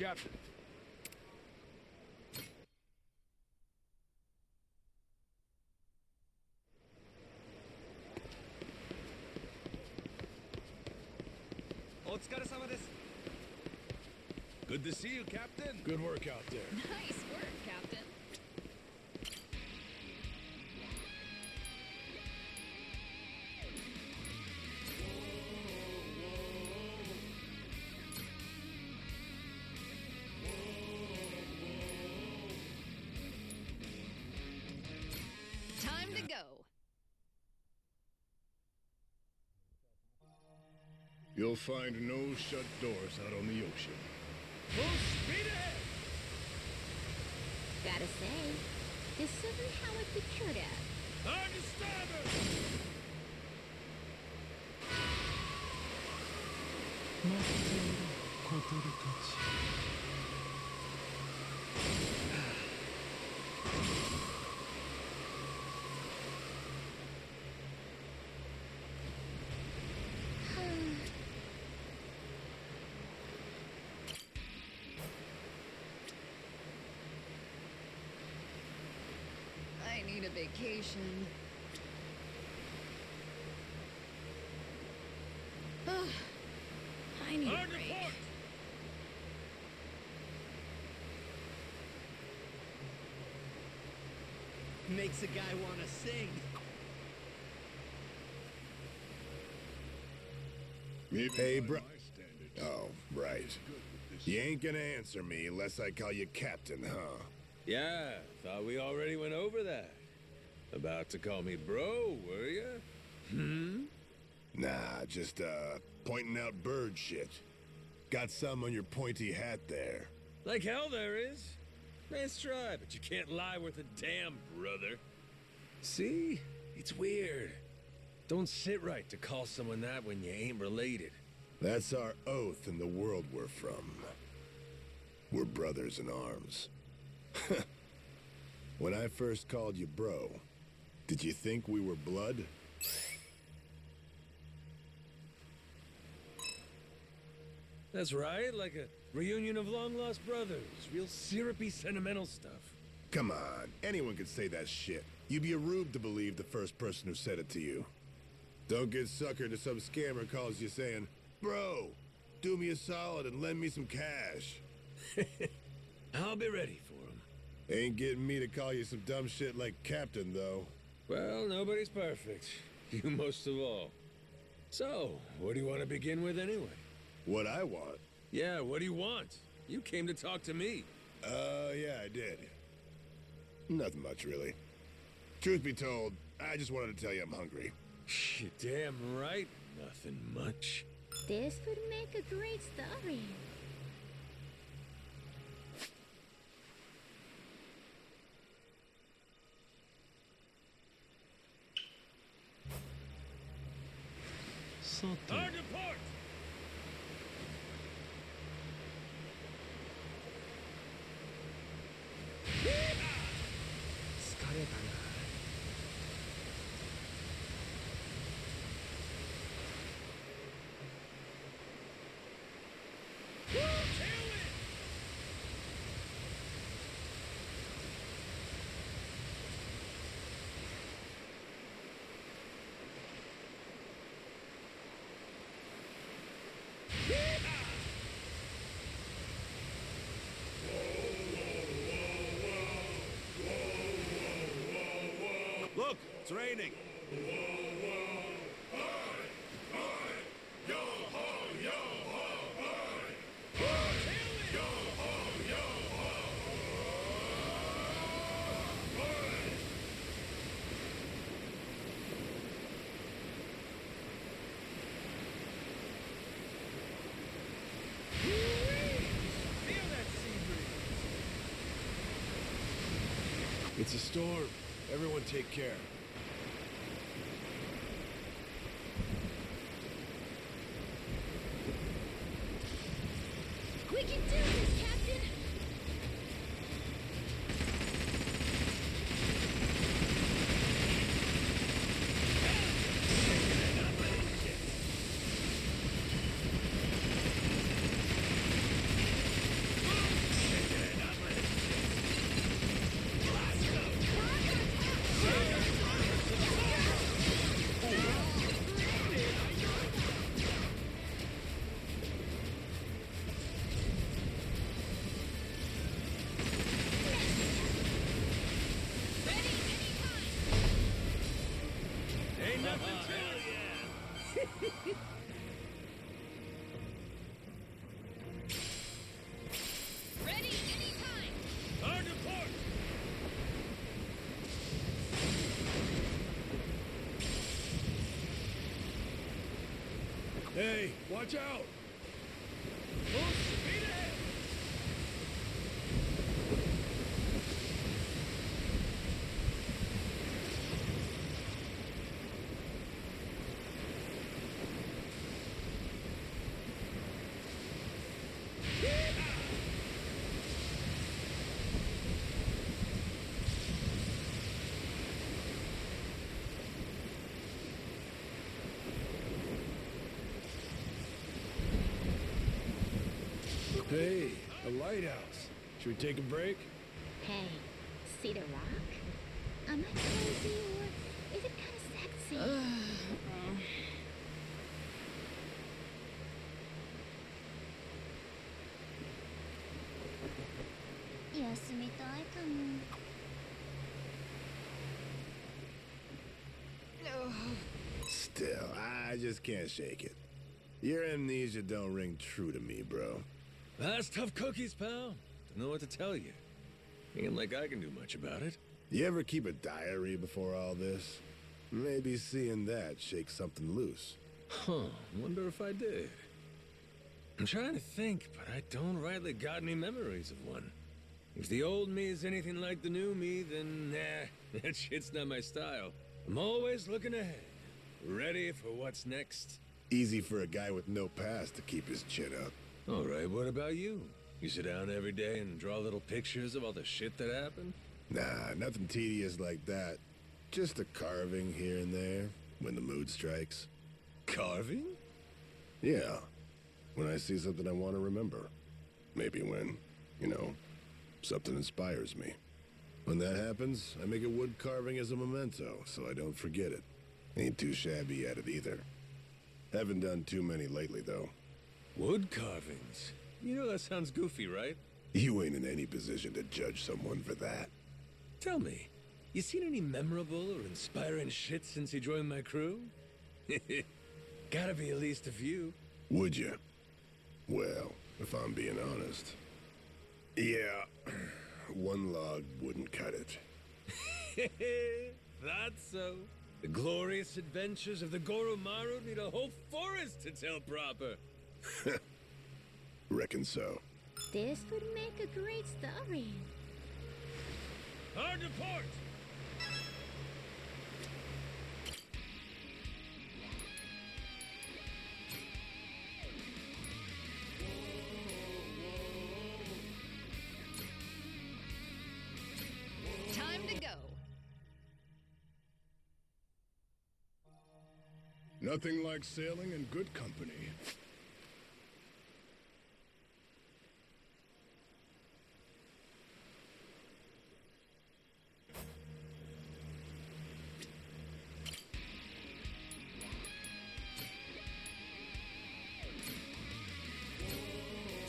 Captain. Good to see you, Captain. Good work out there. Nice work, Captain. Time to go. You'll find no shut doors out on the ocean. Full speed ahead! Gotta say, this isn't how I pictured it. On to starboard! I need a vacation. I need a On to break. port! Makes a guy want to sing. Hey, bro. Oh, right. You ain't gonna answer me unless I call you Captain, huh? Yeah, thought we already went over that. About to call me bro, were you? Nah, just, pointing out bird shit. Got some on your pointy hat there. Like hell there is. Nice try, but you can't lie worth a damn, brother. See? It's weird. Don't sit right to call someone that when you ain't related. That's our oath in the world we're from. We're brothers in arms. When I first called you bro, did you think we were blood? That's right, like a reunion of long-lost brothers. Real syrupy, sentimental stuff. Come on, anyone could say that shit. You'd be a rube to believe the first person who said it to you. Don't get suckered if some scammer calls you saying, "Bro, do me a solid and lend me some cash." I'll be ready for him. Ain't getting me to call you some dumb shit like Captain, though. Well, nobody's perfect. You most of all. So, what do you want to begin with anyway? What I want? Yeah, what do you want? You came to talk to me. Yeah, I did. Nothing much, really. Truth be told, I just wanted to tell you I'm hungry. You damn right, nothing much. This would make a great story. Hard to port! Look, it's raining. It's a storm. Everyone take care. We can do this, Captain! Ain't nothing to it. Ready anytime. Hard to port. Hey, watch out! Full speed ahead. Hey, a lighthouse. Should we take a break? Hey, see the rock? Am I crazy or is it kind of sexy? 休みたいかも。Still, I just can't shake it. Your amnesia don't ring true to me, bro. That's tough cookies, pal. Don't know what to tell you. Ain't like I can do much about it. You ever keep a diary before all this? Maybe seeing that shakes something loose. Huh, wonder if I did. I'm trying to think, but I don't rightly got any memories of one. If the old me is anything like the new me, then nah, that shit's not my style. I'm always looking ahead, ready for what's next. Easy for a guy with no past to keep his chin up. All right, what about you? You sit down every day and draw little pictures of all the shit that happened? Nah, nothing tedious like that. Just a carving here and there, when the mood strikes. Carving? Yeah, when I see something I want to remember. Maybe when, something inspires me. When that happens, I make a wood carving as a memento, so I don't forget it. Ain't too shabby at it either. Haven't done too many lately, though. Wood carvings? You know that sounds goofy, right? You ain't in any position to judge someone for that. Tell me, you seen any memorable or inspiring shit since you joined my crew? Gotta be at least a few. Would you? Well, if I'm being honest. Yeah, one log wouldn't cut it. That's so. The glorious adventures of the Goromaru need a whole forest to tell proper. Reckon so. This would make a great story. Hard to port! Time to go. Nothing like sailing in good company.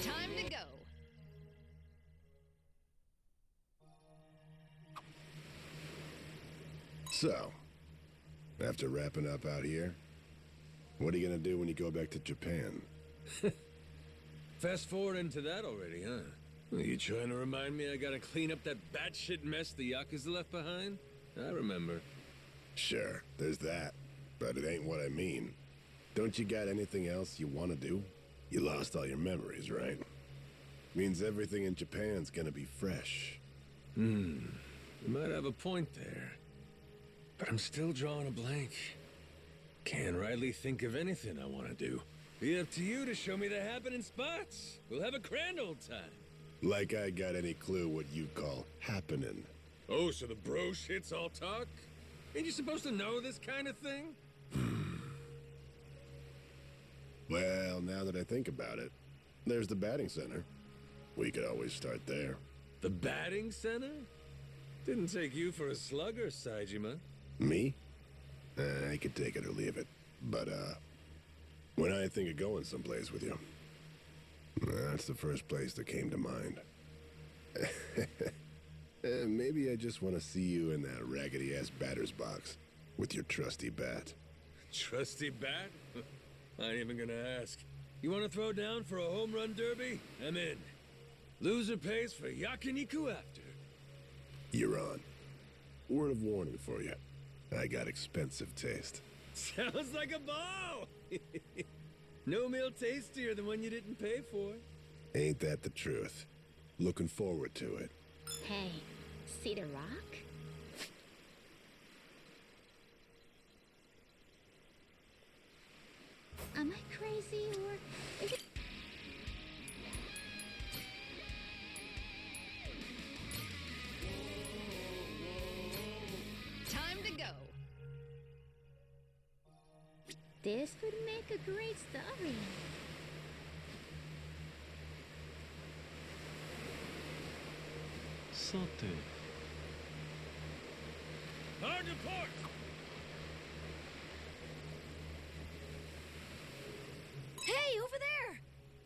Time to go. So, after wrapping up out here, what are you gonna do when you go back to Japan? Fast forward into that already, huh? Are you trying to remind me I gotta clean up that batshit mess the Yakuza left behind? I remember. Sure, there's that, but it ain't what I mean. Don't you got anything else you want to do? You lost all your memories, right? Means everything in Japan's gonna be fresh. You might have a point there. But I'm still drawing a blank. Can't rightly think of anything I want to do. Be up to you to show me the happening spots. We'll have a grand old time. Like I got any clue what you call happening. Oh, so the bro shit's all talk? Ain't you supposed to know this kind of thing? Well, now that I think about it, there's the batting center. We could always start there. The batting center? Didn't take you for a slugger, Saejima. Me? I could take it or leave it. But, when I think of going someplace with you, that's the first place that came to mind. Maybe I just want to see you in that raggedy-ass batter's box with your trusty bat. Trusty bat? I ain't even gonna ask. You wanna throw down for a home run derby? I'm in. Loser pays for yakiniku after. You're on. Word of warning for you. I got expensive taste. Sounds like a ball! No meal tastier than one you didn't pay for. Ain't that the truth? Looking forward to it. Hey, see the rock? Am I crazy or is it? Time to go. This would make a great story. Santé. Hard to port! Hey, over there!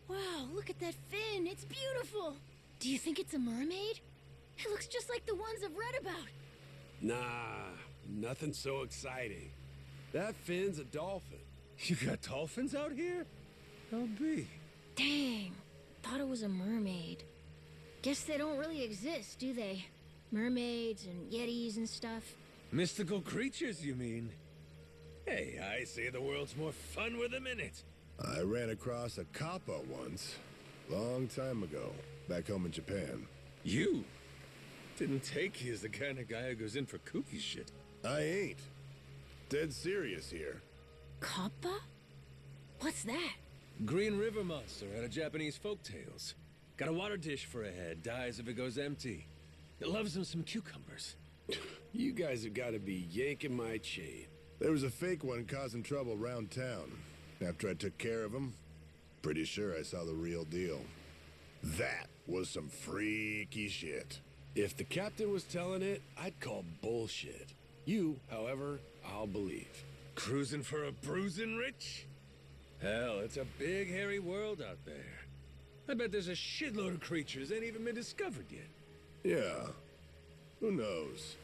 Wow, look at that fin. It's beautiful. Do you think it's a mermaid? It looks just like the ones I've read about. Nah, nothing so exciting. That fin's a dolphin. You got dolphins out here? I'll be. Dang, thought it was a mermaid. Guess they don't really exist, do they? Mermaids and yetis and stuff. Mystical creatures, you mean? Hey, I say the world's more fun with them in it. I ran across a kappa once. Long time ago. Back home in Japan. You? Didn't take you as the kind of guy who goes in for kooky shit. I ain't. Dead serious here. Kappa? What's that? Green river monster out of Japanese folktales. Got a water dish for a head, dies if it goes empty. It loves him some cucumbers. You guys have got to be yanking my chain. There was a fake one causing trouble round town. After I took care of him, pretty sure I saw the real deal. That was some freaky shit. If the captain was telling it, I'd call bullshit. You, however, I'll believe. Cruising for a bruising rich? Hell, it's a big hairy world out there. I bet there's a shitload of creatures ain't even been discovered yet. Yeah. Who knows?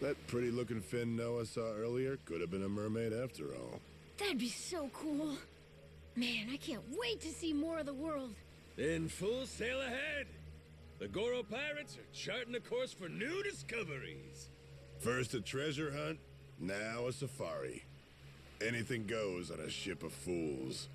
That pretty looking fin Noah saw earlier could have been a mermaid after all. That'd be so cool. Man, I can't wait to see more of the world. Then full sail ahead. The Goro pirates are charting a course for new discoveries. First a treasure hunt, now a safari. Anything goes on a ship of fools.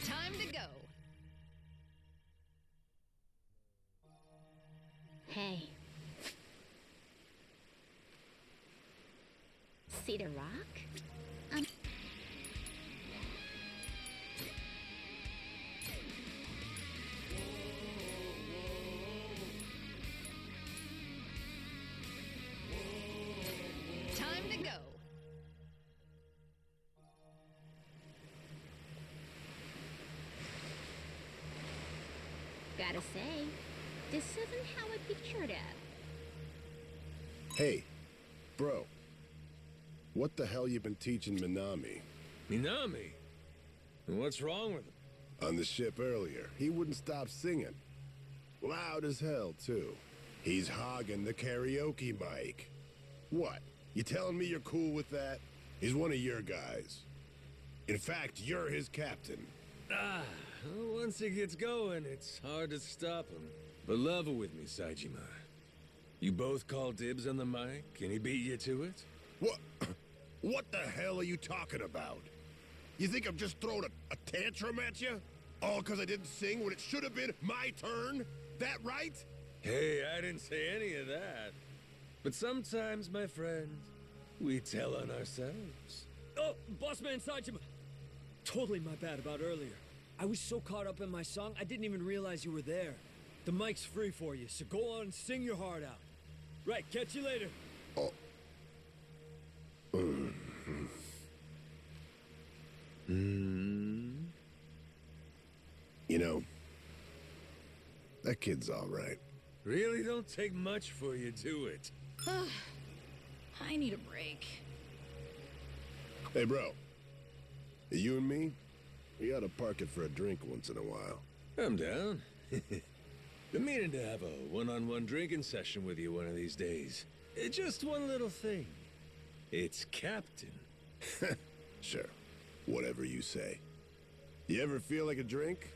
Time to go. Hey. See the rock? Time to go. Gotta say, this isn't how I pictured it. Hey, bro. What the hell you been teaching Minami? Minami? And what's wrong with him? On the ship earlier, he wouldn't stop singing. Loud as hell, too. He's hogging the karaoke mic. What? You telling me you're cool with that? He's one of your guys. In fact, you're his captain. Well, once he gets going, it's hard to stop him. But level with me, Saejima. You both call dibs on the mic, and he beat you to it? What? What the hell are you talking about? You think I'm just throwing a tantrum at you? All because I didn't sing when it should have been my turn? That right? Hey, I didn't say any of that. But sometimes, my friend, we tell on ourselves. Oh, Bossman Saejima. Totally my bad about earlier. I was so caught up in my song, I didn't even realize you were there. The mic's free for you, so go on and sing your heart out. Right, catch you later. Oh. You know, that kid's all right. Really don't take much for you, do it? I need a break. Hey, bro. You and me, we ought to park it for a drink once in a while. I'm down. Been meaning to have a one-on-one drinking session with you one of these days. Just one little thing. It's Captain. Sure. Whatever you say. You ever feel like a drink?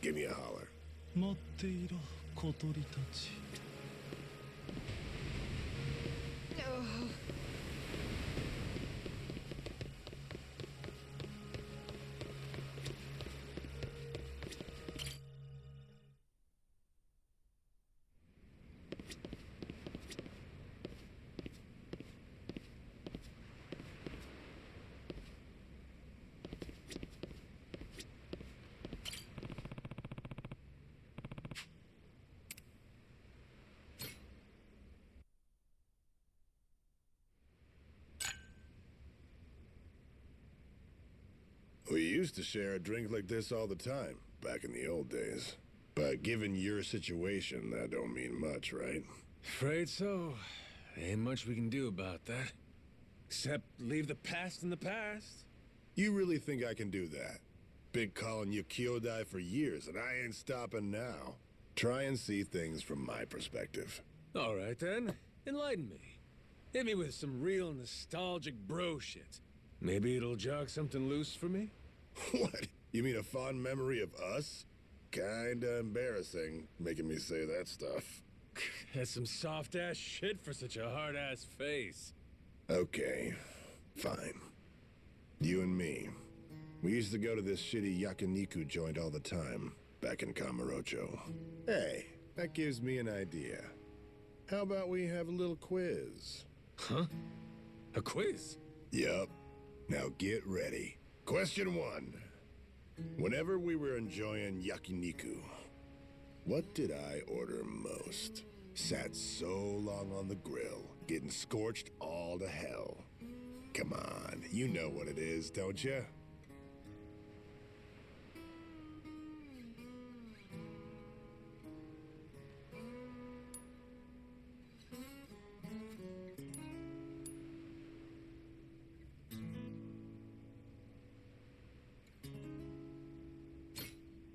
Give me a holler. 待っていろ小鳥たち We used to share a drink like this all the time, back in the old days. But given your situation, that don't mean much, right? Afraid so. Ain't much we can do about that. Except leave the past in the past. You really think I can do that? Been calling you Kyodai for years, and I ain't stopping now. Try and see things from my perspective. All right, then. Enlighten me. Hit me with some real nostalgic bro shit. Maybe it'll jog something loose for me? What? You mean a fond memory of us? Kinda embarrassing, making me say that stuff. That's some soft-ass shit for such a hard-ass face. Okay, fine. You and me. We used to go to this shitty yakiniku joint all the time, back in Kamurocho. Hey, that gives me an idea. How about we have a little quiz? Huh? A quiz? Yup. Now get ready. Question 1. Whenever we were enjoying yakiniku, what did I order most? Sat so long on the grill, getting scorched all to hell. Come on, you know what it is, don't you?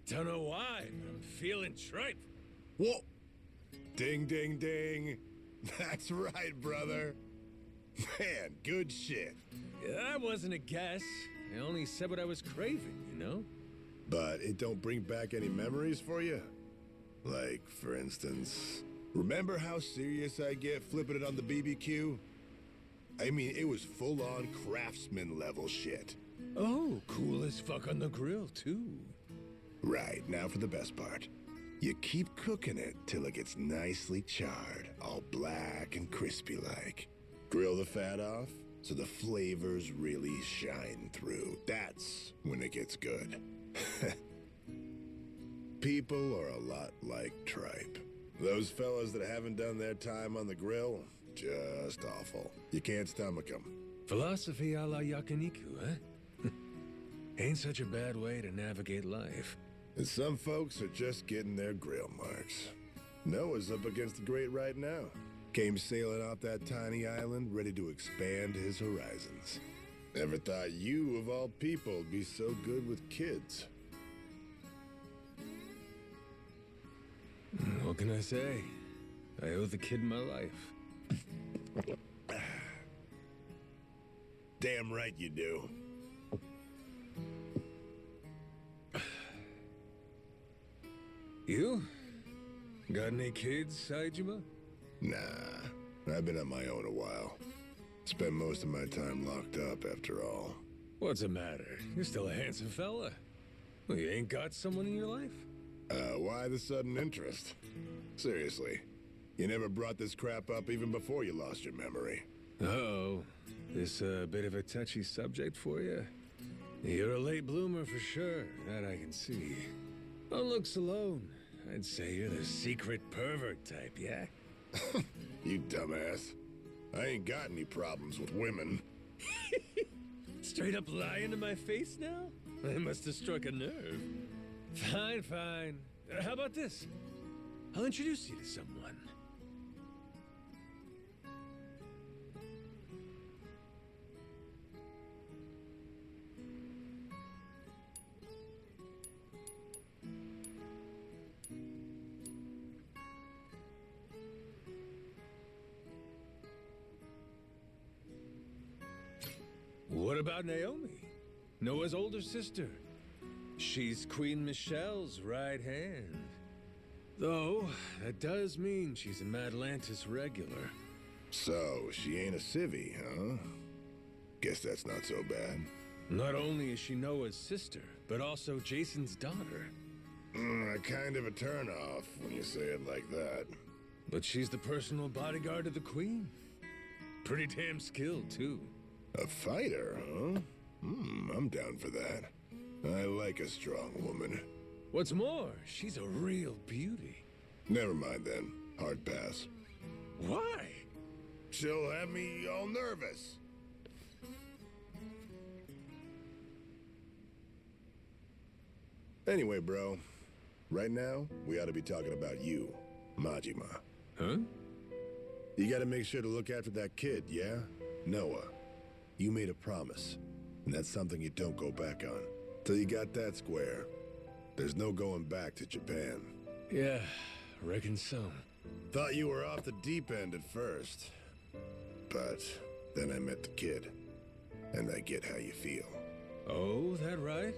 Don't know why, but I'm feeling tripe. Whoa! Ding, ding, ding. That's right, brother. Man, good shit. That wasn't a guess. I only said what I was craving, you know? But it don't bring back any memories for you? Like, for instance, remember how serious I get flipping it on the BBQ? I mean, it was full-on craftsman level shit. Oh, cool as fuck on the grill, too. Right, now for the best part. You keep cooking it till it gets nicely charred, all black and crispy like. Grill the fat off so the flavors really shine through. That's when it gets good. People are a lot like tripe. Those fellas that haven't done their time on the grill, just awful. You can't stomach them. Philosophy a la yakiniku, huh? Ain't such a bad way to navigate life. And some folks are just getting their grill marks. Noah's up against the great right now. Came sailing off that tiny island, ready to expand his horizons. Never thought you, of all people, would be so good with kids. What can I say? I owe the kid my life. Damn right you do. You? Got any kids, Saejima? Nah, I've been on my own a while. Spent most of my time locked up, after all. What's the matter? You're still a handsome fella. Well, you ain't got someone in your life? Why the sudden interest? Seriously, you never brought this crap up even before you lost your memory. Oh, this a bit of a touchy subject for you? You're a late bloomer for sure, that I can see. On looks alone, I'd say you're the secret pervert type, yeah? You dumbass. I ain't got any problems with women. Straight up lying to my face now? I must have struck a nerve. Fine, fine. How about this? I'll introduce you to someone. What about Naomi? Noah's older sister. She's Queen Michelle's right hand. Though, that does mean she's a Madlantis regular. So, she ain't a civvy, huh? Guess that's not so bad. Not only is she Noah's sister, but also Jason's daughter. Kind of a turnoff when you say it like that. But she's the personal bodyguard of the Queen. Pretty damn skilled, too. A fighter, huh? I'm down for that. I like a strong woman. What's more, she's a real beauty. Never mind then. Hard pass. Why? She'll have me all nervous. Anyway, bro. Right now, we ought to be talking about you, Majima. Huh? You gotta make sure to look after that kid, yeah? Noah. You made a promise, and that's something you don't go back on. Till you got that square, there's no going back to Japan. Yeah, reckon so. Thought you were off the deep end at first. But then I met the kid, and I get how you feel. Oh, that right?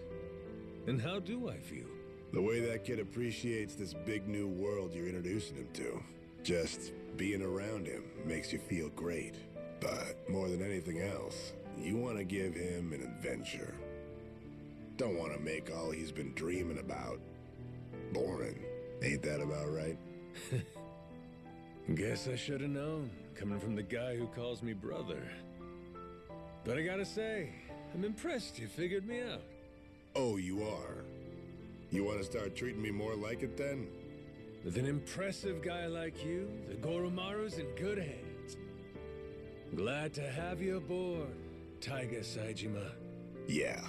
And how do I feel? The way that kid appreciates this big new world you're introducing him to. Just being around him makes you feel great. But more than anything else, you want to give him an adventure. Don't want to make all he's been dreaming about boring. Ain't that about right? Guess I should have known, coming from the guy who calls me brother. But I gotta say, I'm impressed you figured me out. Oh, you are? You want to start treating me more like it then? With an impressive guy like you, the Goromaru's in good hands. Glad to have you aboard, Taiga Saejima. Yeah.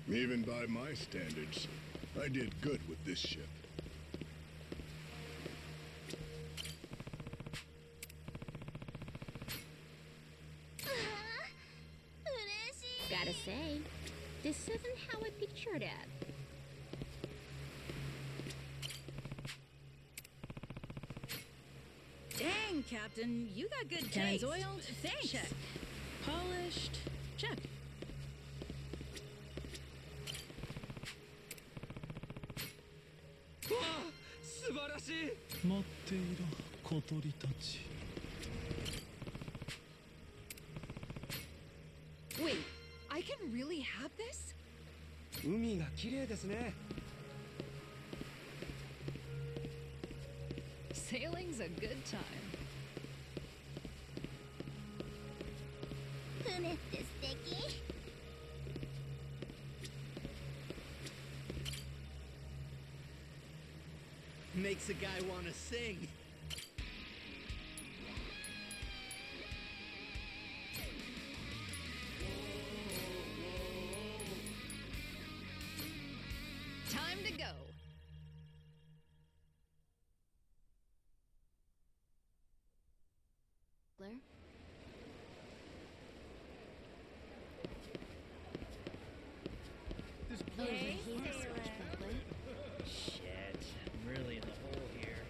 Even by my standards, I did good with this ship. Gotta say, this isn't how I pictured it. Dang, Captain, you got good Cannons taste. oiled? Thanks. Check. Polished? Check. Ah, 素晴らしい。待っていろ小鳥たち。 Wait, I can really have this? 海が綺麗ですね。 Sailing's a good time. 船って素敵。 Makes a guy wanna sing. Time to go. Blair? This Hey, Switchblade. Shit, I'm really in the hole here.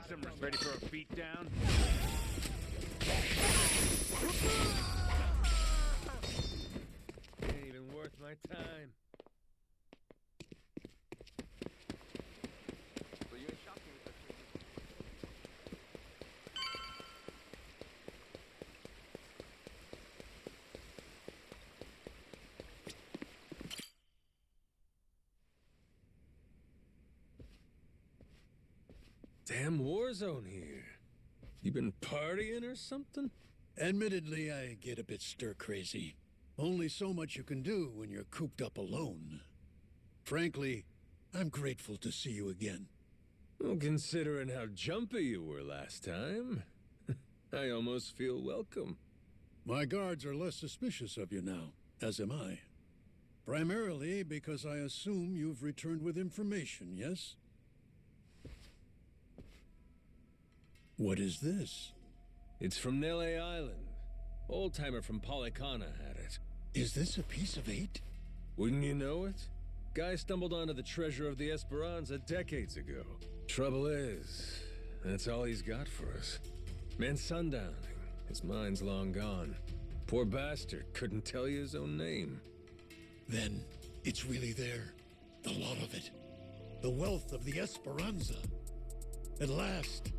some ready for a beatdown? Ain't even worth my time. Damn war zone here. You been partying or something? Admittedly, I get a bit stir-crazy. Only so much you can do when you're cooped up alone. Frankly, I'm grateful to see you again. Well, considering how jumpy you were last time, I almost feel welcome. My guards are less suspicious of you now, as am I. Primarily because I assume you've returned with information, yes? What is this? It's from Nele Island. Old-timer from Polycana had it. Is this a piece of 8? Wouldn't you know it? Guy stumbled onto the treasure of the Esperanza decades ago. Trouble is, that's all he's got for us. Man sundowning. His mind's long gone. Poor bastard couldn't tell you his own name. Then it's really there. The lot of it. The wealth of the Esperanza. At last.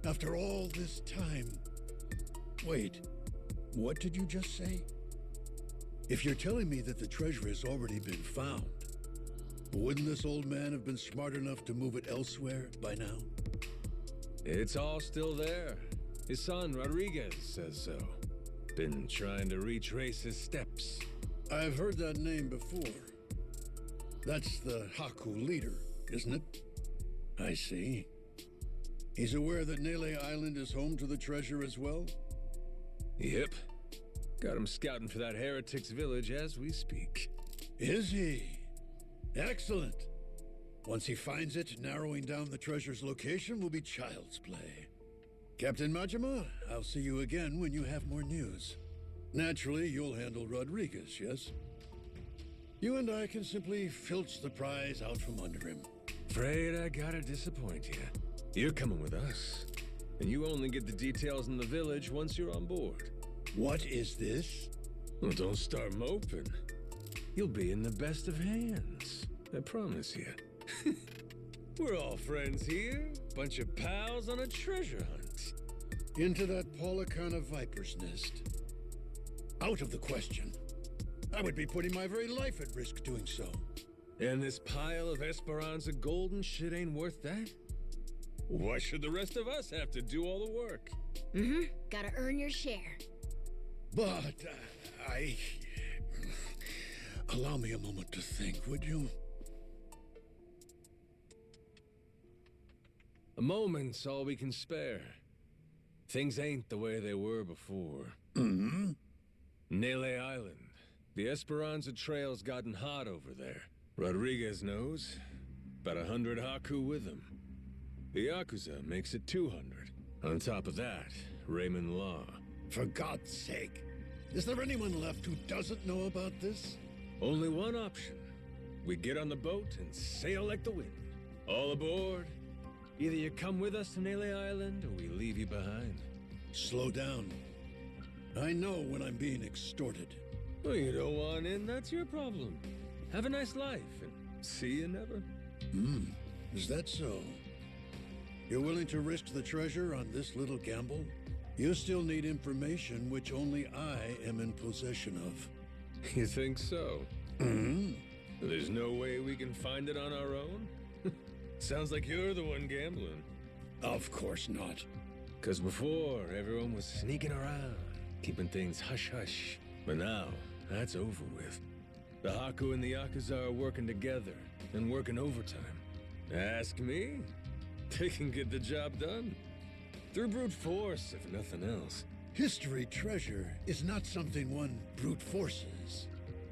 After all this time. Wait, what did you just say? If you're telling me that the treasure has already been found, wouldn't this old man have been smart enough to move it elsewhere by now? It's all still there. His son, Rodriguez, says so. Been trying to retrace his steps. I've heard that name before. That's the Haku leader, isn't it? I see. He's aware that Nele Island is home to the treasure as well? Yep. Got him scouting for that heretic's village as we speak. Is he? Excellent. Once he finds it, narrowing down the treasure's location will be child's play. Captain Majima, I'll see you again when you have more news. Naturally, you'll handle Rodriguez, yes? You and I can simply filch the prize out from under him. Afraid I gotta disappoint you. You're coming with us. And you only get the details in the village once you're on board. What is this? Well, don't start moping. You'll be in the best of hands. I promise you. We're all friends here. Bunch of pals on a treasure hunt. Into that Polycana viper's nest. Out of the question. I would be putting my very life at risk doing so. And this pile of Esperanza gold and shit ain't worth that? Why should the rest of us have to do all the work? Mm-hmm. Gotta earn your share. But, allow me a moment to think, would you? A moment's all we can spare. Things ain't the way they were before. Mm-hmm. Nele Island. The Esperanza Trail's gotten hot over there. Rodriguez knows. About 100 Haku with him. The yakuza makes it 200. On top of that, Raymond Law. For God's sake, is there anyone left who doesn't know about this? Only one option. We get on the boat and sail like the wind. All aboard. Either you come with us to Nele Island, or we leave you behind. Slow down. I know when I'm being extorted. Well, you don't want in, that's your problem. Have a nice life, and see you never. Is that so? You're willing to risk the treasure on this little gamble? You still need information which only I am in possession of. You think so? Mm-hmm. There's no way we can find it on our own? Sounds like you're the one gambling. Of course not. 'Cause before, everyone was sneaking around, keeping things hush-hush. But now, that's over with. The Haku and the Yakuza are working together, and working overtime. Ask me? They can get the job done. Through brute force, if nothing else. History treasure is not something one brute forces.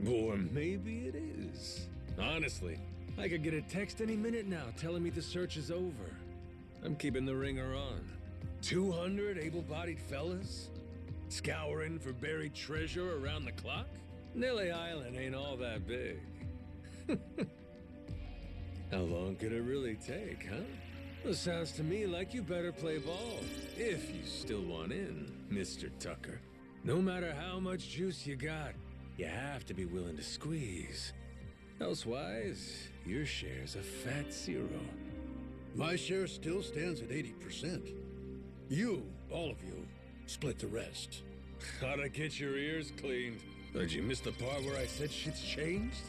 Or maybe it is. Honestly, I could get a text any minute now telling me the search is over. I'm keeping the ringer on. 200 able-bodied fellas? Scouring for buried treasure around the clock? Nele Island ain't all that big. How long could it really take, huh? Well, sounds to me like you better play ball. If you still want in, Mr. Tucker. No matter how much juice you got, you have to be willing to squeeze. Elsewise, your share's a fat zero. My share still stands at 80%. You, all of you, split the rest. Gotta get your ears cleaned. Did you miss the part where I said shit's changed?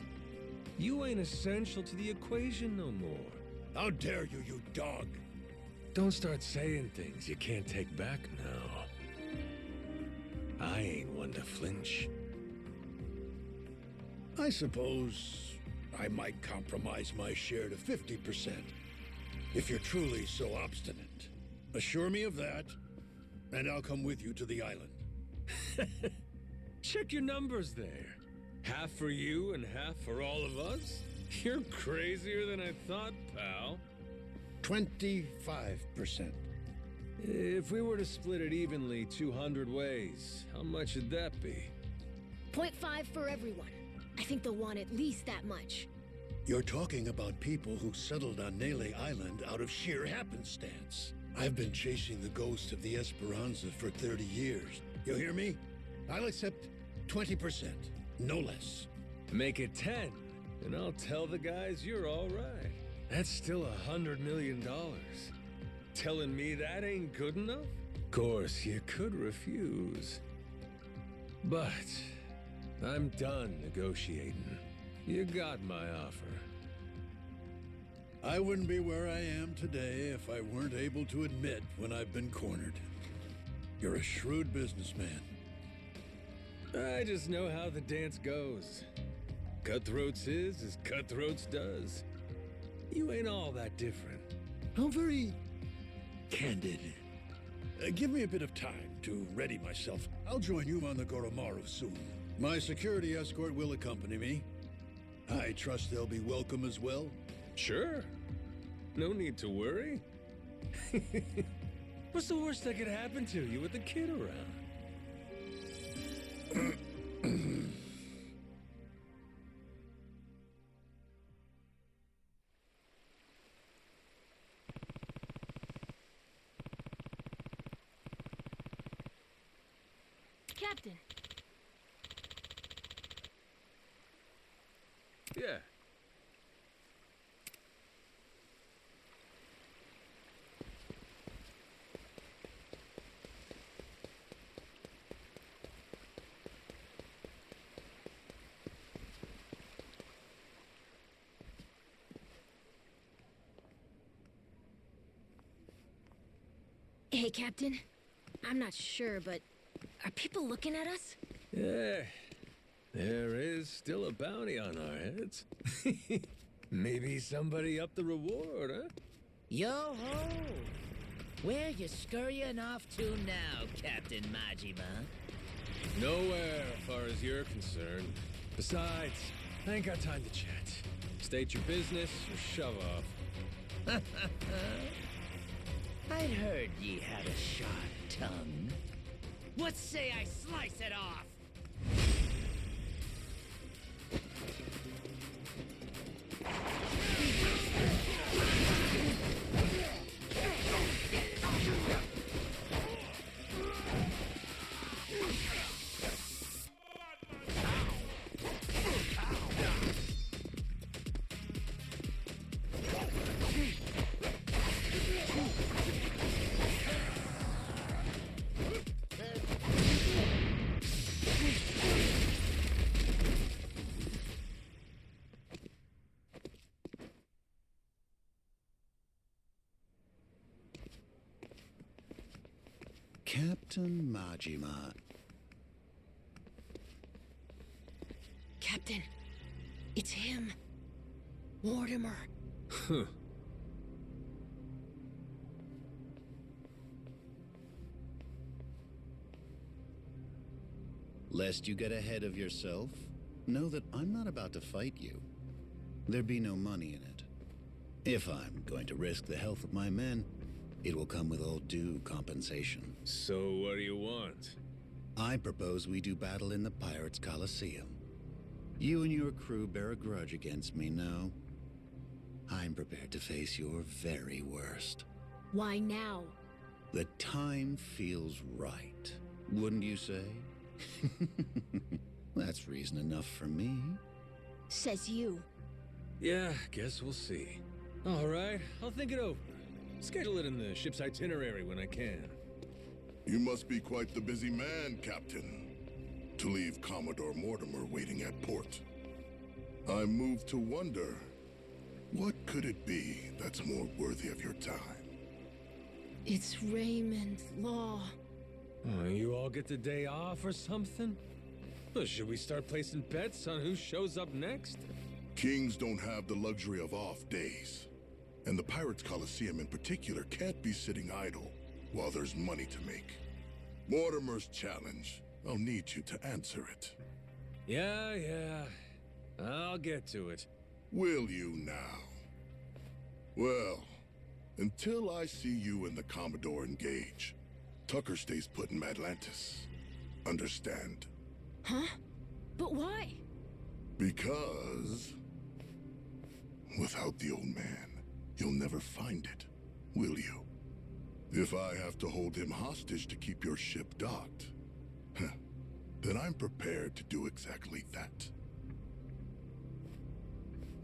You ain't essential to the equation no more. How dare you, you dog! Don't start saying things you can't take back now. I ain't one to flinch. I suppose I might compromise my share to 50%, if you're truly so obstinate. Assure me of that, and I'll come with you to the island. Check your numbers there. Half for you and half for all of us? You're crazier than I thought, pal. 25%. If we were to split it evenly 200 ways, how much would that be? 0.5 for everyone. I think they'll want at least that much. You're talking about people who settled on Nele Island out of sheer happenstance. I've been chasing the ghost of the Esperanza for 30 years. You hear me? I'll accept 20%, no less. Make it 10, and I'll tell the guys you're all right. That's still $100 million. Telling me that ain't good enough? Of course, you could refuse. But I'm done negotiating. You got my offer. I wouldn't be where I am today if I weren't able to admit when I've been cornered. You're a shrewd businessman. I just know how the dance goes. Cutthroats is as cutthroats does. You ain't all that different. How very candid. Give me a bit of time to ready myself. I'll join you on the Goromaru soon. My security escort will accompany me. I trust they'll be welcome as well. Sure. No need to worry. What's the worst that could happen to you with the kid around? Captain. Yeah. Hey, Captain. I'm not sure, but are people looking at us? Yeah. There is still a bounty on our heads. Maybe somebody upped the reward, huh? Yo-ho! Where you scurrying off to now, Captain Majima? Nowhere, as far as you're concerned. Besides, I ain't got time to chat. State your business or shove off. I'd heard ye had a sharp tongue. What say I slice it off? Captain Majima. Captain, it's him. Mortimer. Huh. Lest you get ahead of yourself, know that I'm not about to fight you. There'd be no money in it. If I'm going to risk the health of my men, it will come with all due compensation. So what do you want? I propose we do battle in the Pirates' Coliseum. You and your crew bear a grudge against me, no? I'm prepared to face your very worst. Why now? The time feels right, wouldn't you say? That's reason enough for me. Says you. Yeah, guess we'll see. All right, I'll think it over. Schedule it in the ship's itinerary when I can. You must be quite the busy man, Captain, to leave Commodore Mortimer waiting at port. I'm moved to wonder, what could it be that's more worthy of your time? It's Raymond Law. Oh, you all get the day off or something? Well, should we start placing bets on who shows up next? Kings don't have the luxury of off days. And the Pirates Coliseum in particular can't be sitting idle while there's money to make. Mortimer's challenge. I'll need you to answer it. Yeah. I'll get to it. Will you now? Well, until I see you and the Commodore engage, Tucker stays put in Madlantis. Understand? Huh? But why? Because without the old man, you'll never find it, will you? If I have to hold him hostage to keep your ship docked, then I'm prepared to do exactly that.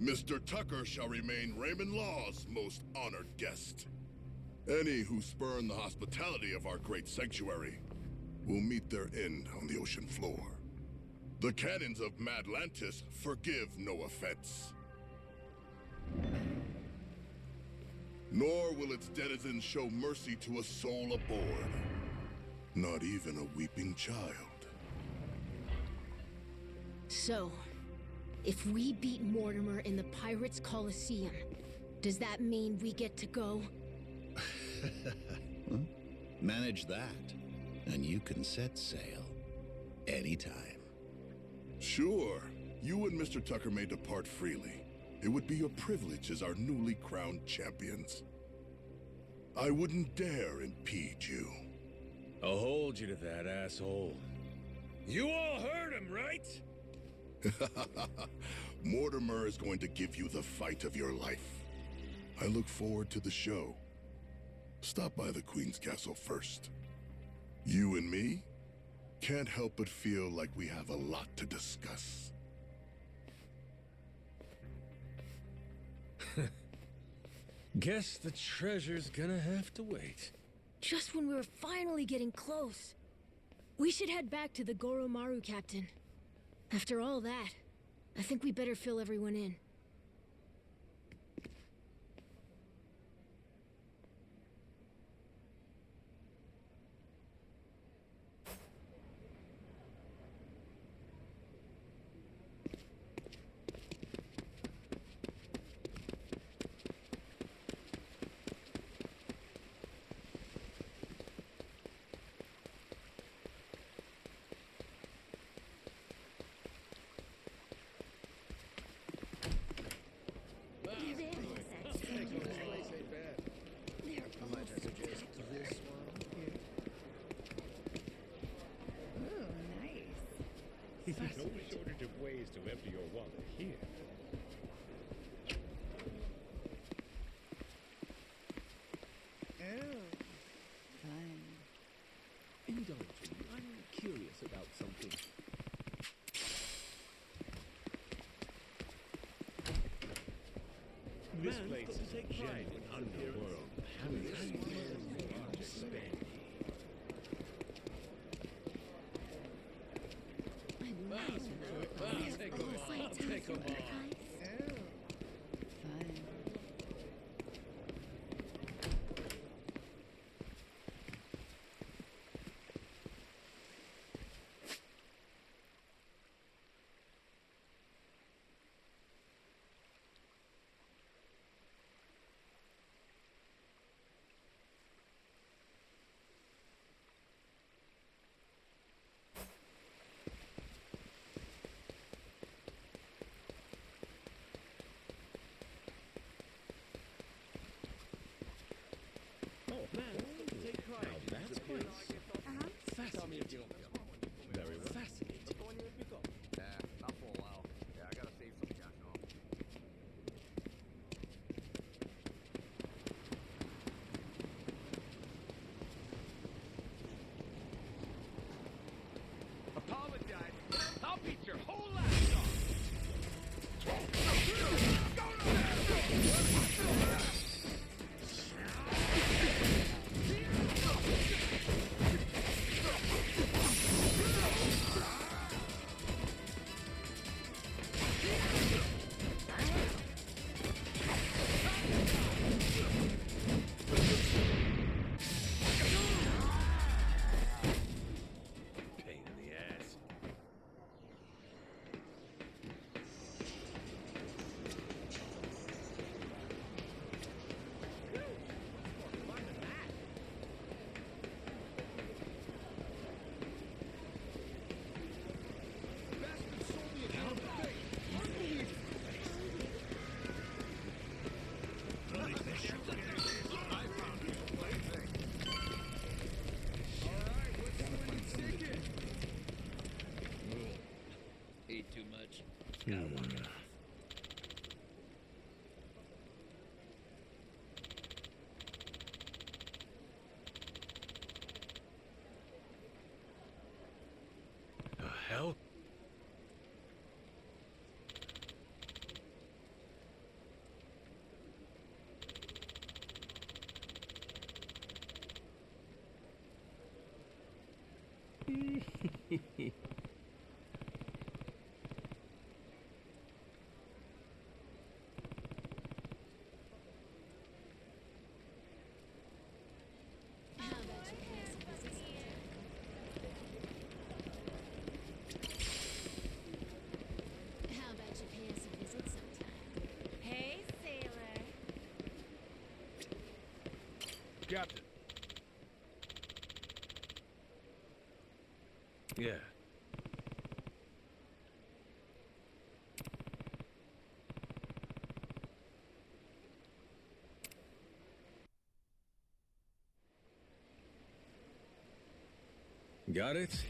Mr. Tucker shall remain Raymond Law's most honored guest. Any who spurn the hospitality of our great sanctuary will meet their end on the ocean floor. The cannons of Madlantis forgive no offense. Nor will its denizens show mercy to a soul aboard. Not even a weeping child. So, if we beat Mortimer in the Pirates Coliseum, does that mean we get to go? Manage that, and you can set sail anytime. Sure, you and Mr. Tucker may depart freely. It would be your privilege as our newly crowned champions. I wouldn't dare impede you. I'll hold you to that, asshole. You all heard him, right? Mortimer is going to give you the fight of your life. I look forward to the show. Stop by the Queen's Castle first. You and me can't help but feel like we have a lot to discuss. Guess the treasure's gonna have to wait. Just when we were finally getting close. We should head back to the Goromaru, Captain. After all that, I think we better fill everyone in. No shortage of ways to empty your wallet here. Oh, fine. Indulge me. I'm curious about something. This place is a genuine underworld. Take them all. Oh, fine. How about you pay us a visit sometime? Hey, sailor. Captain. Yeah. Got it?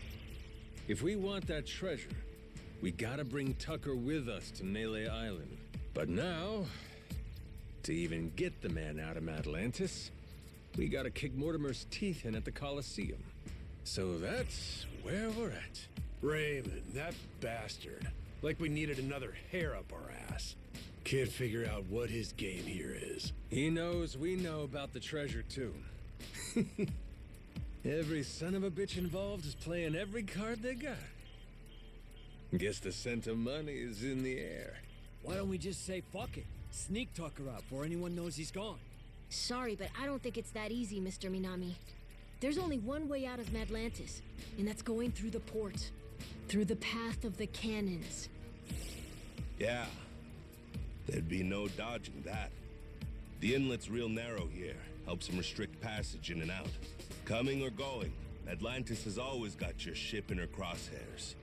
If we want that treasure, we gotta bring Tucker with us to Melee Island. But now, to even get the man out of Atlantis, we gotta kick Mortimer's teeth in at the Colosseum. So that's where we're at. Raymond, that bastard. Like we needed another hair up our ass. Can't figure out what his game here is. He knows we know about the treasure, too. Every son of a bitch involved is playing every card they got. Guess the scent of money is in the air. Why don't we just say fuck it? Sneak Tucker out before anyone knows he's gone. Sorry, but I don't think it's that easy, Mr. Minami. There's only one way out of Atlantis, and that's going through the port. Through the path of the cannons. Yeah. There'd be no dodging that. The inlet's real narrow here. Helps them restrict passage in and out. Coming or going, Atlantis has always got your ship in her crosshairs.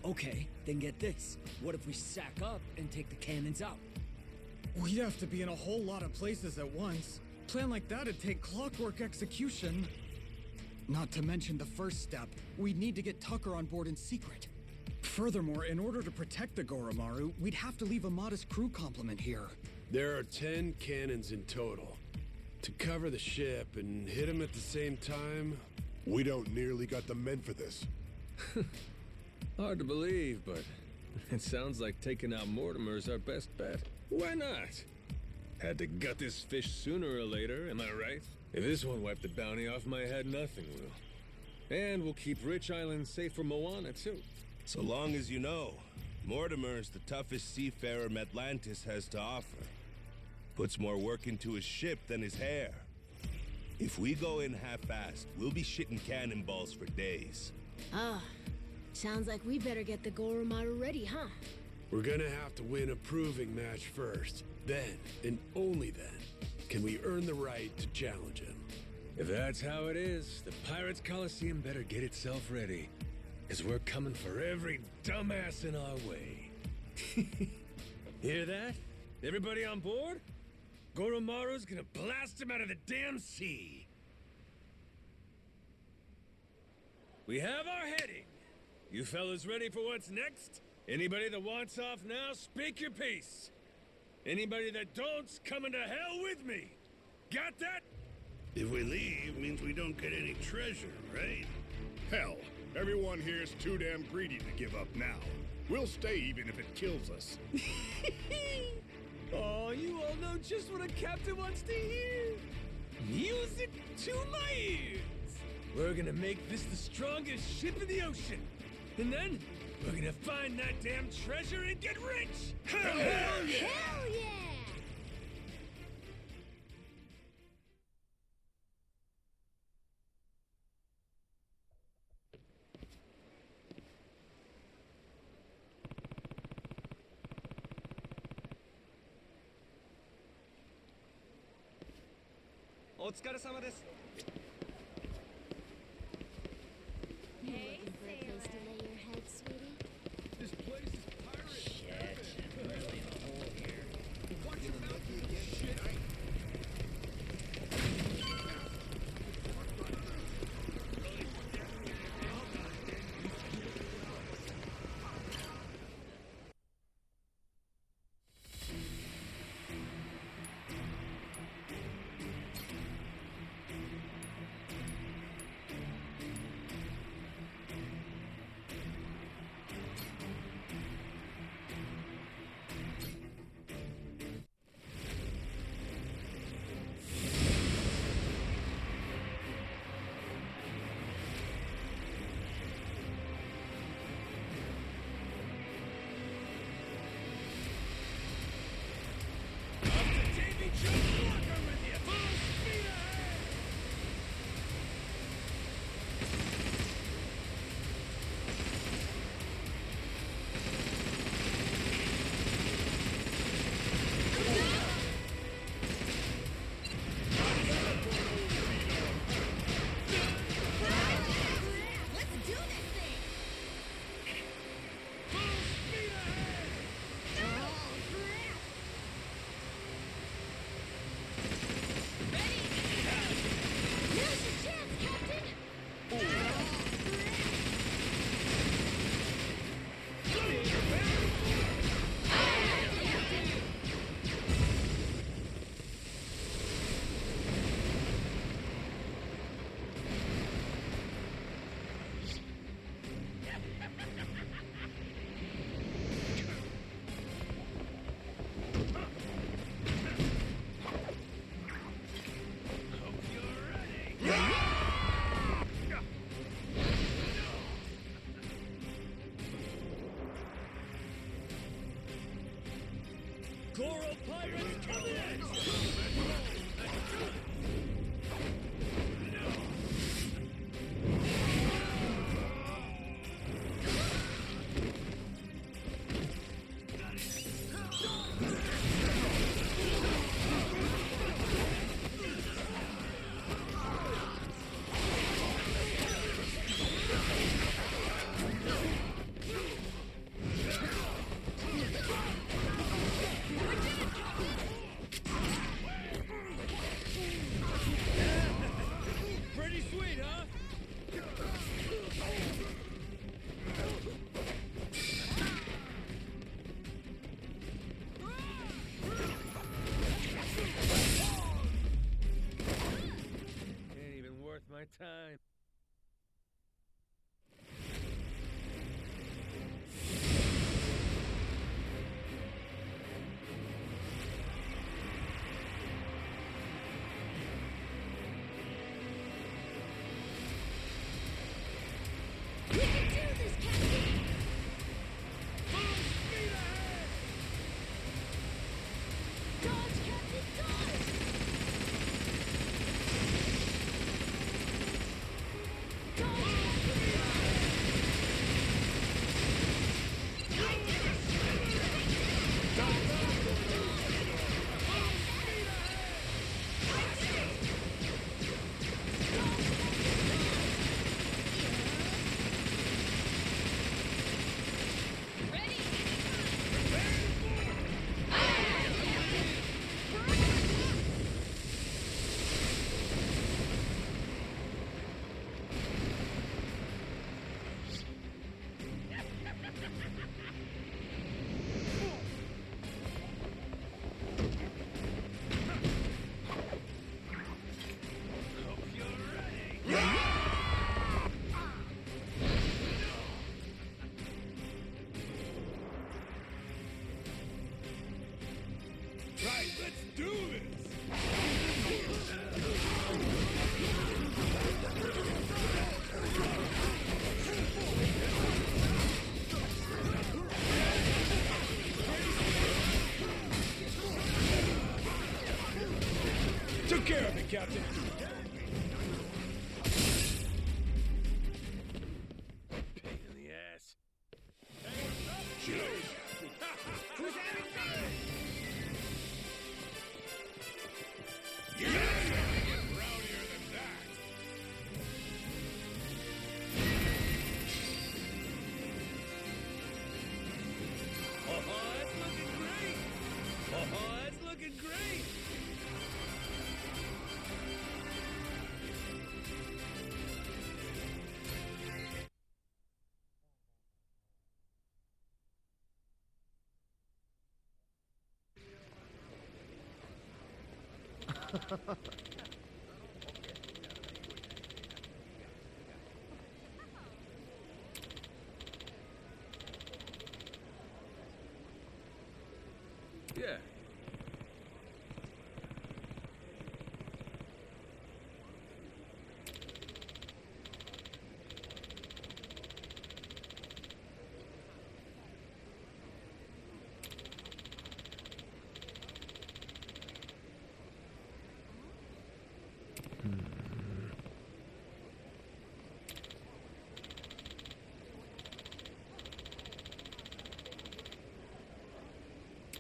Okay, then get this. What if we sack up and take the cannons out? We'd have to be in a whole lot of places at once. Plan like that'd take clockwork execution. Not to mention the first step, we'd need to get Tucker on board in secret. Furthermore, in order to protect the Goromaru, we'd have to leave a modest crew complement here. There are 10 cannons in total. To cover the ship and hit him at the same time... We don't nearly got the men for this. Hard to believe, but it sounds like taking out Mortimer's our best bet. Why not? Had to gut this fish sooner or later, am I right? If this won't wipe the bounty off my head, nothing will. And we'll keep Rich Island safe for Moana, too. So long as you know, Mortimer's the toughest seafarer Atlantis has to offer. Puts more work into his ship than his hair. If we go in half-assed, we'll be shitting cannonballs for days. Sounds like we better get the Goromaru ready, huh? We're gonna have to win a proving match first. Then, and only then, can we earn the right to challenge him. If that's how it is, the Pirates Coliseum better get itself ready. Because we're coming for every dumbass in our way. Hear that? Everybody on board? Goromaru's gonna blast him out of the damn sea. We have our heading. You fellas ready for what's next? Anybody that wants off now, speak your piece. Anybody that don't's coming to hell with me. Got that? If we leave, means we don't get any treasure, right? Hell, everyone here's too damn greedy to give up now. We'll stay even if it kills us. Oh, you all know just what a captain wants to hear. Music to my ears. We're gonna make this the strongest ship in the ocean. And then, we're gonna find that damn treasure and get rich! Hell yeah! Hell yeah! Hey, sailor. Place to lay your head, sweetie. This place is pirate! Shit, I'm really in a hole here. Watch your mouth, you little shit! Goro pirates coming in! Pretty sweet, huh? Ain't even worth my time. We can do this, Captain! Full speed ahead! Dodge, Captain, dodge! Right, let's do this! Took care of it, Captain. Pain in the ass. Who's having fun? Rowdier than that. Oh, that's looking great! Oh, that's looking great! Yeah.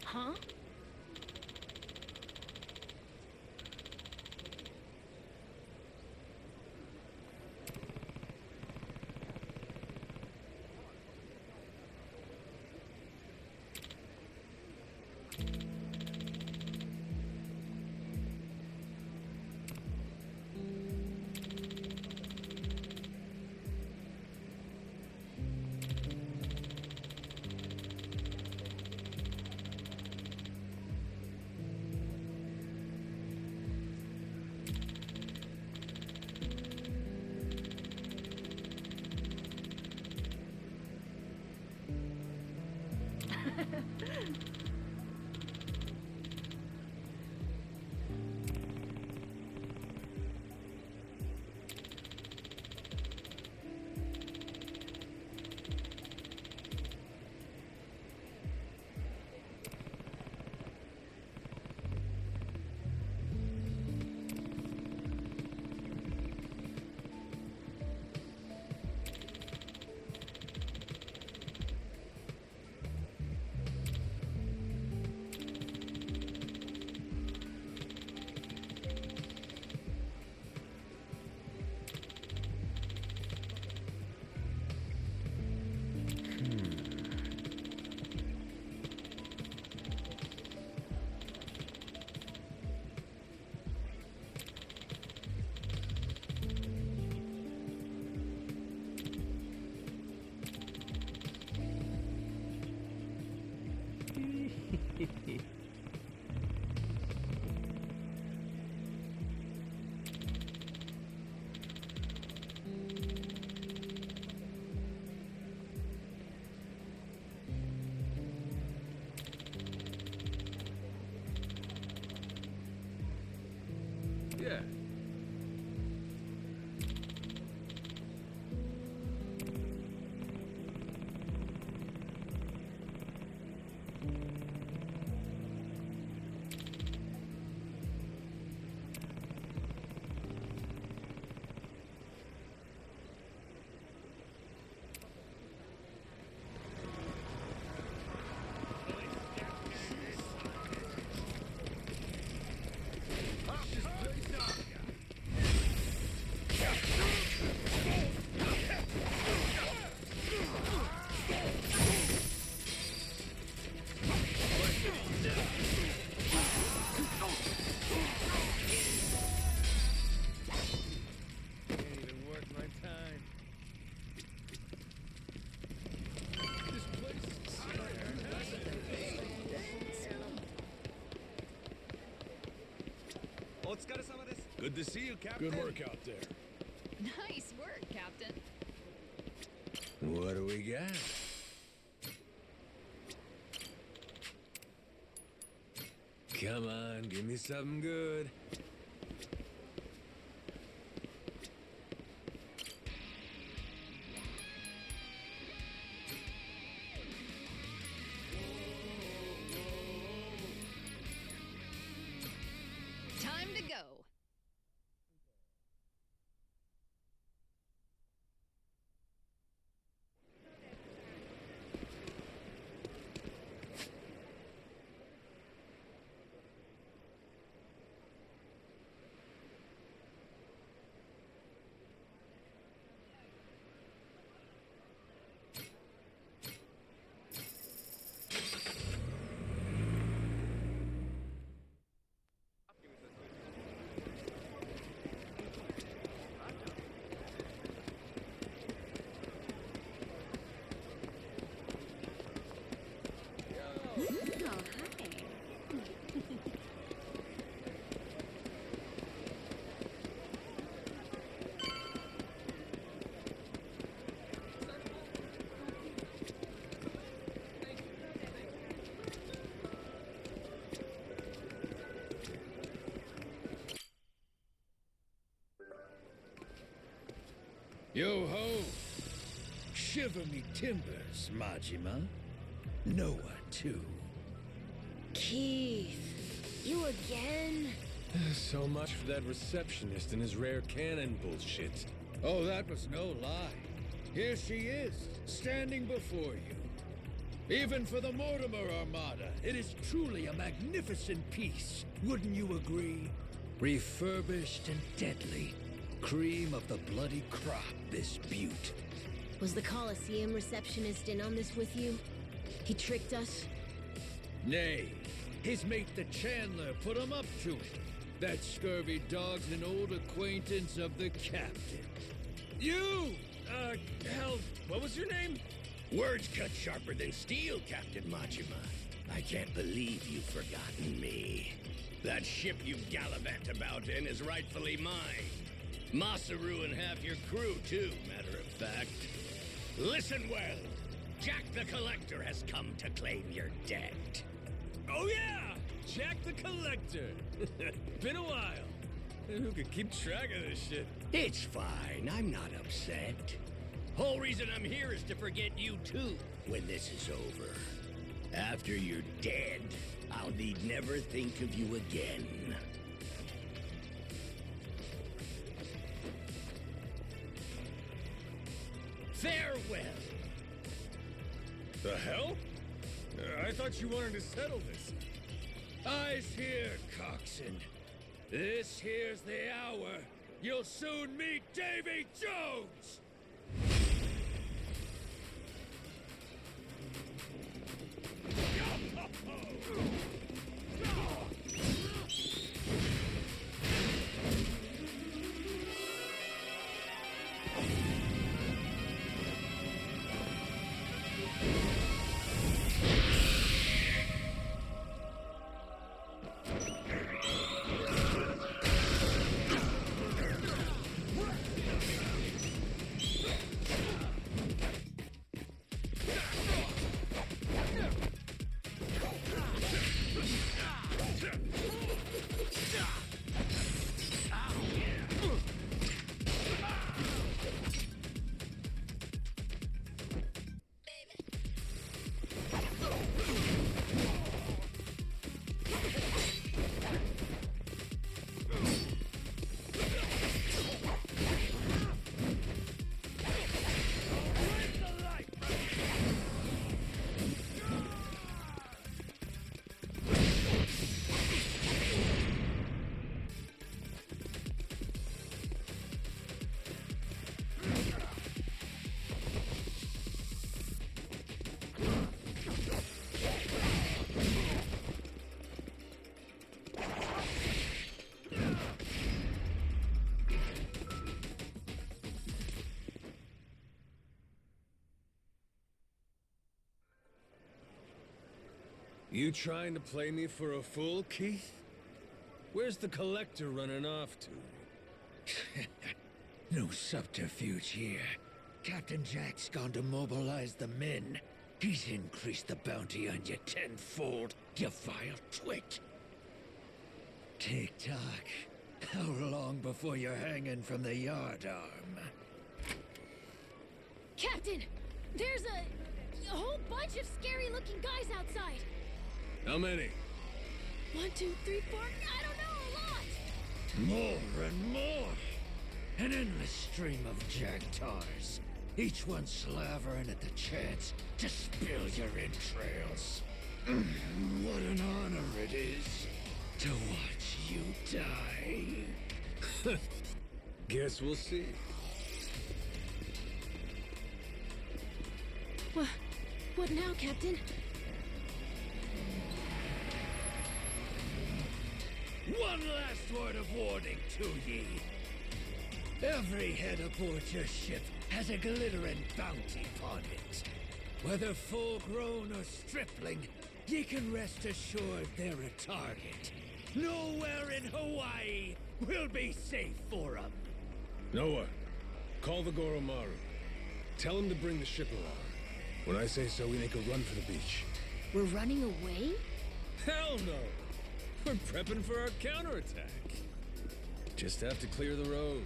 Huh? Yeah. Good to see you, Captain. Good work out there. Nice work, Captain. What do we got? Come on, give me something good. Time to go. Yo ho! Shiver me timbers, Majima. Noah, too. Keith, you again? So much for that receptionist and his rare cannon bullshit. Oh, that was no lie. Here she is, standing before you. Even for the Mortimer Armada, it is truly a magnificent piece. Wouldn't you agree? Refurbished and deadly. Cream of the bloody crop, this beaut. Was the Coliseum receptionist in on this with you? He tricked us? Nay, his mate the Chandler put him up to it. That scurvy dog's an old acquaintance of the captain. You! Hell, what was your name? Words cut sharper than steel, Captain Majima. I can't believe you've forgotten me. That ship you gallivant about in is rightfully mine. Masaru and half your crew, too, matter of fact. Listen well. Jack the Collector has come to claim your debt. Oh yeah! Jack the Collector! Been a while. Who could keep track of this shit? It's fine, I'm not upset. Whole reason I'm here is to forget you too, when this is over. After you're dead, I'll need never think of you again. Farewell. The hell? I thought you wanted to settle this. Eyes here, coxswain. This here's the hour. You'll soon meet Davy Jones! You trying to play me for a fool, Keith? Where's the collector running off to? No subterfuge here. Captain Jack's gone to mobilize the men. He's increased the bounty on you tenfold, you vile twit. Tick-tock. How long before you're hanging from the yardarm? Captain! There's a whole bunch of scary-looking guys outside! How many? 1, 2, 3, 4, I don't know, a lot! More and more! An endless stream of jagtars. Each one slavering at the chance to spill your entrails. What an honor it is to watch you die. Guess we'll see. What now, Captain? One last word of warning to ye. Every head aboard your ship has a glittering bounty upon it. Whether full-grown or stripling, ye can rest assured they're a target. Nowhere in Hawaii will be safe for 'em. Noah, call the Goromaru. Tell him to bring the ship around. When I say so, we make a run for the beach. We're running away? Hell no! We're prepping for our counterattack. Just have to clear the road.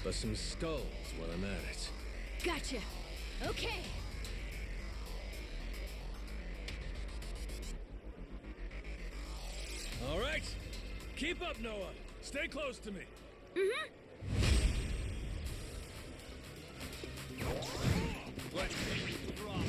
Bust some skulls while I'm at it. Gotcha. Okay. All right. Keep up, Noah. Stay close to me. Mm-hmm. Let's take it to drop.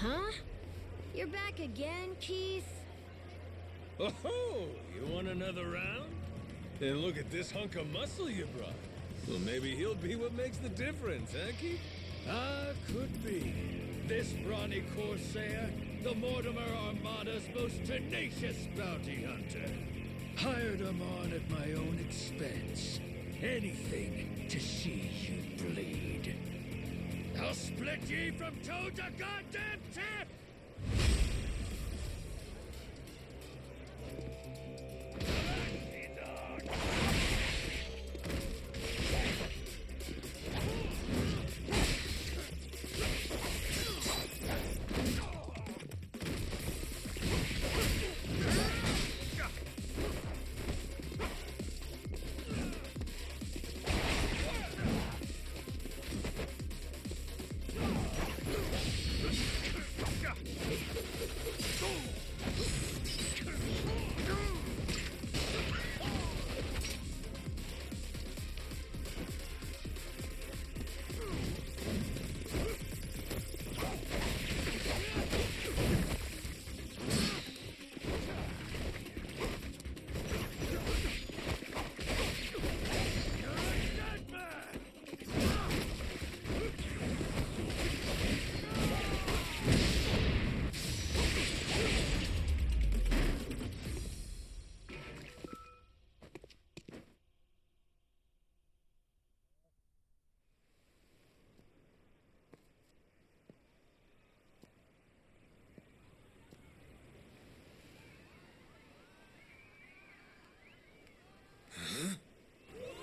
Huh? You're back again, Keith? Oh, you want another round? Then look at this hunk of muscle you brought. Well, maybe he'll be what makes the difference, huh, Keith? Could be. This brawny corsair, the Mortimer Armada's most tenacious bounty hunter. Hired him on at my own expense. Anything to see you bleed. I'll split ye from toe to goddamn tip!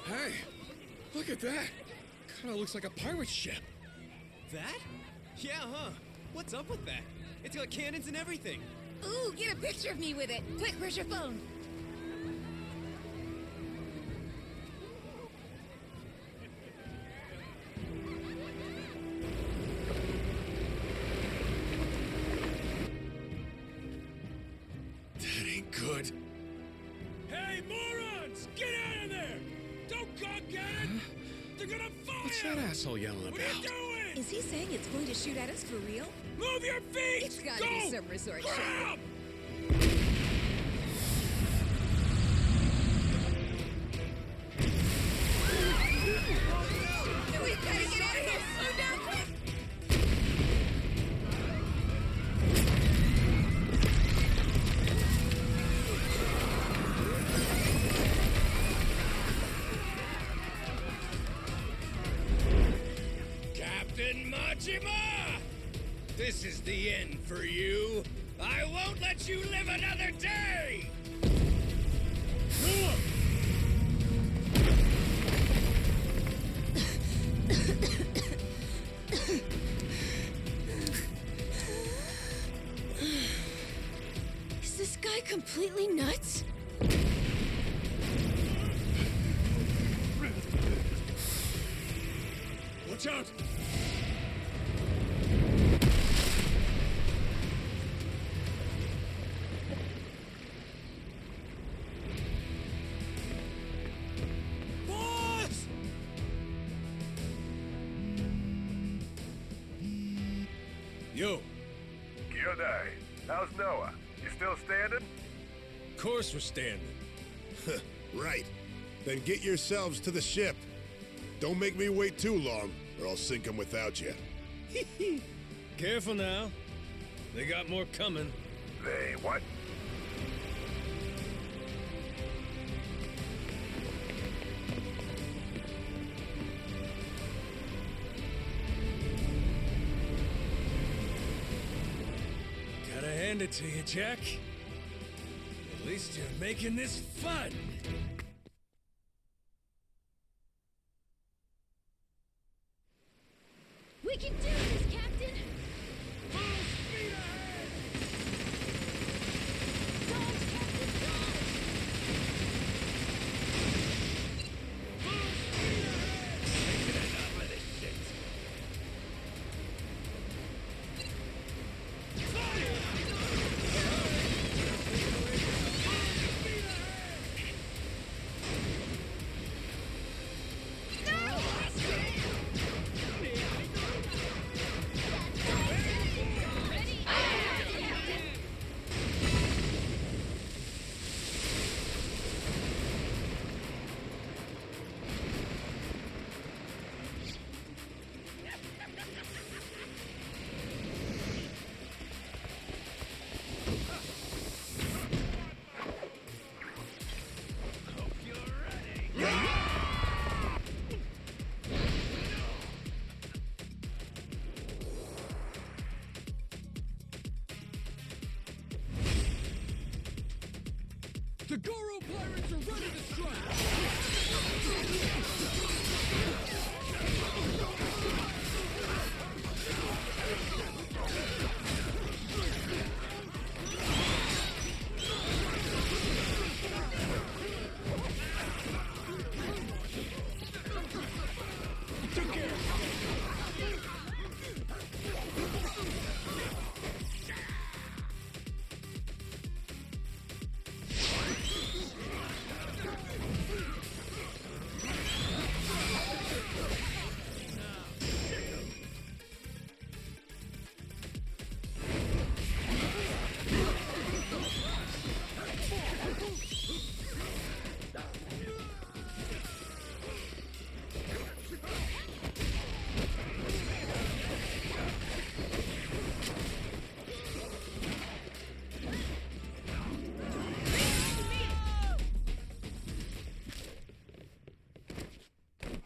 Hey, look at that. Kinda looks like a pirate ship. That? Yeah, huh? What's up with that? It's got cannons and everything. Ooh, get a picture of me with it. Quick, where's your phone? That ain't good. Hey, morons! Get out of there! Don't go get it! They're gonna fire! What's that asshole yelling about? What are you doing? Is he saying it's going to shoot at us for real? Move your feet! It's gotta Go! be some resort Grab! shit. We gotta get out of here! Slow down, quick! Captain Majima! This is the end for you. I won't let you live another day! Is this guy completely nuts? Watch out! Boss! Yo. Kyodai, how's Noah? You still standing? Of course we're standing. Right. Then get yourselves to the ship. Don't make me wait too long, or I'll sink them without you. Careful now. They got more coming. They what? Gotta hand it to you, Jack. At least you're making this fun. We can do this, Captain! Full speed ahead! Dodge, Captain, dodge! Full speed ahead! Making enough of this shit.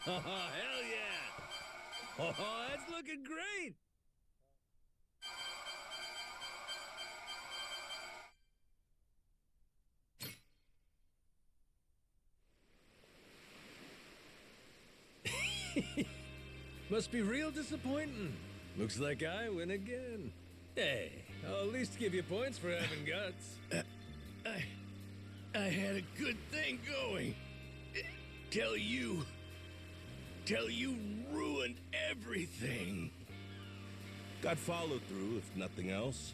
Oh, hell yeah! Oh, that's looking great! Must be real disappointing. Looks like I win again. Hey, I'll at least give you points for having guts. I had a good thing going. Till you ruined everything. Got follow through, if nothing else.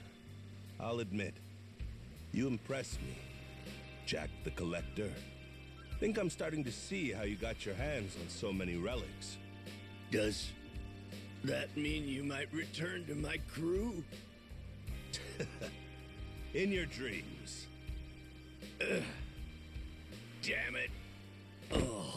I'll admit, you impress me, Jack the Collector. Think I'm starting to see how you got your hands on so many relics. Does that mean you might return to my crew? In your dreams. Damn it. Oh.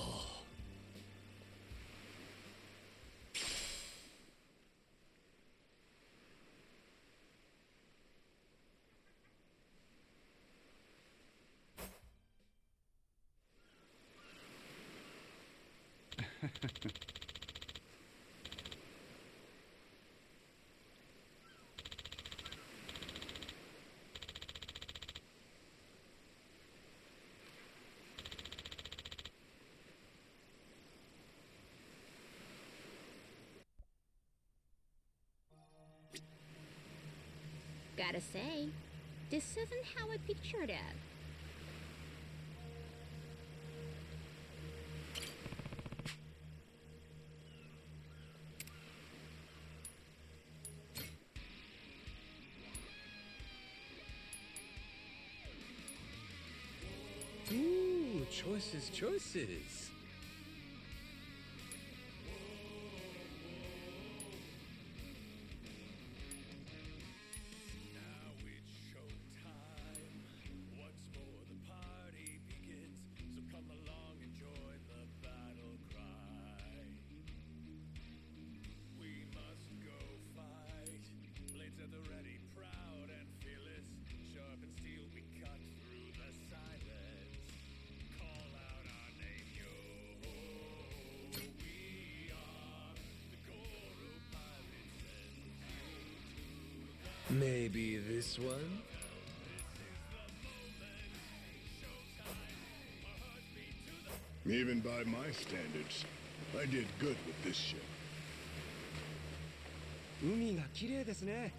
Gotta say, this isn't how I pictured it. Ooh, choices. Maybe this one? Even by my standards, I did good with this ship. 海が綺麗ですね。